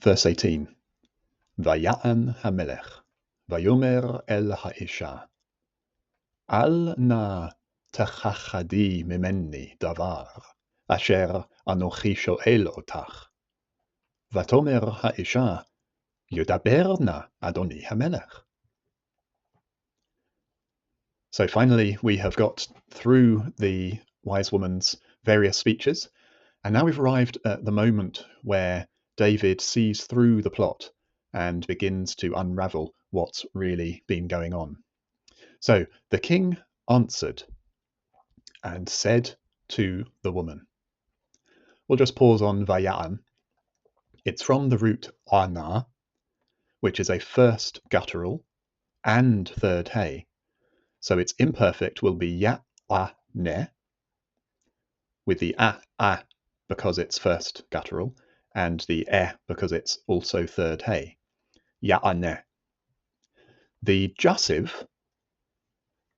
Verse 18. Vaya'an hamelech, vayomer el ha'isha, al na techachadi mimeni davar, asher anochi shoel otach. Vatomer ha'isha, yudaber na Adoni hamelech. So finally, we have got through the wise woman's various speeches, and now we've arrived at the moment where David sees through the plot and begins to unravel what's really been going on. So the king answered and said to the woman. We'll just pause on Vaya'an. It's from the root ana, which is a first guttural and third hey. So its imperfect will be ya-a-ne, with the a because it's first guttural, and the because it's also third hey. Ya-a-ne. The jussive,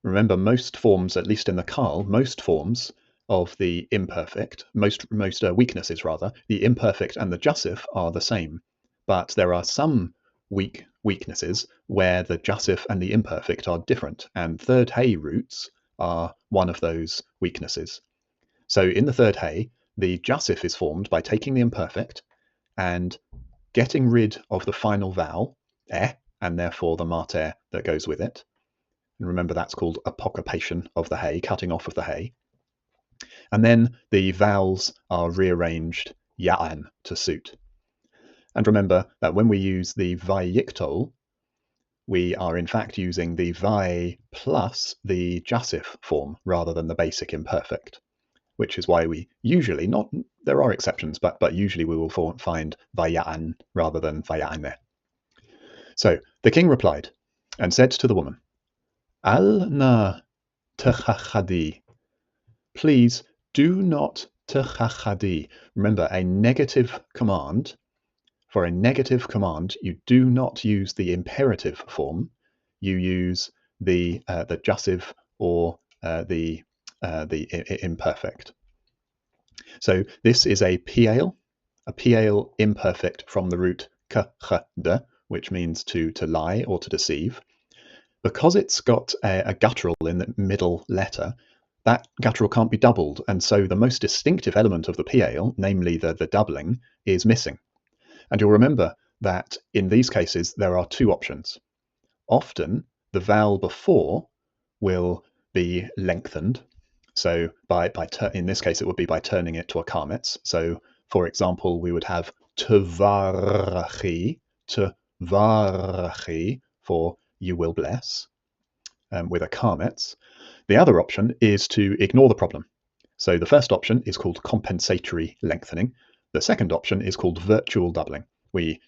remember most forms, at least in the Carl, most forms of the imperfect, most weaknesses rather, the imperfect and the jussive are the same. But there are some weaknesses where the jussive and the imperfect are different, and third hey roots are one of those weaknesses. So in the third hey, the jussive is formed by taking the imperfect and getting rid of the final vowel, and therefore the mater that goes with it. And remember, that's called apocompation of the hey, cutting off of the hey. And then the vowels are rearranged ya'an to suit. And remember that when we use the vayiktol, we are in fact using the vai plus the jussive form rather than the basic imperfect, which is why we usually, not, there are exceptions, but usually we will find vaya'an rather than vaya'ane. So the king replied and said to the woman, Al na techachadi. Please do not techachadi. Remember, a negative command. For a negative command, you do not use the imperative form. You use the jussive or the imperfect. So this is a pial imperfect from the root kachde, which means to lie or to deceive. Because it's got a guttural in the middle letter, that guttural can't be doubled, and so the most distinctive element of the pial, namely the doubling, is missing. And you'll remember that in these cases there are two options. Often the vowel before will be lengthened. So in this case it would be by turning it to a karmetz. So for example, we would have tevarachi for you will bless, with a karmetz. The other option is to ignore the problem. So the first option is called compensatory lengthening. The second option is called virtual doubling. We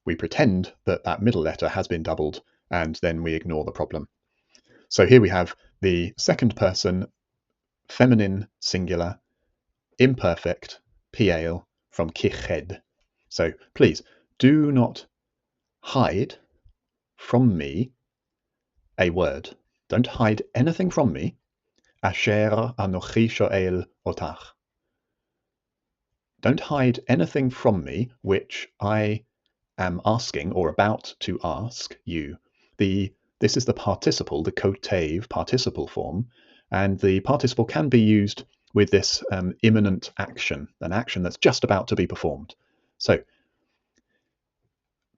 pretend that middle letter has been doubled, and then we ignore the problem. So here we have the second person feminine singular imperfect pial from kiched. So please do not hide from me a word. Don't hide anything from me. Asher anochi shoel otach. Don't hide anything from me which I am asking or about to ask you. This is the participle, the kotev participle form, and the participle can be used with this imminent action, an action that's just about to be performed. So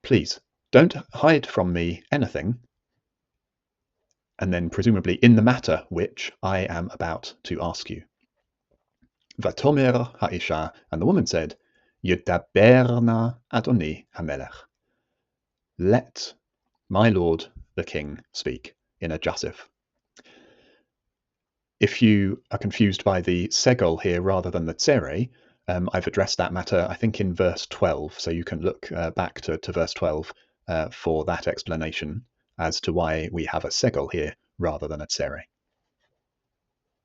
please don't hide from me anything, and then presumably in the matter which I am about to ask you. Vatomer ha'isha, and the woman said, Yudaberna Adoni hamelech. Let my lord the king speak in a jussive. If you are confused by the segol here rather than the tsere, I've addressed that matter, I think, in verse 12, so you can look back to verse 12 for that explanation as to why we have a segol here rather than a tsere.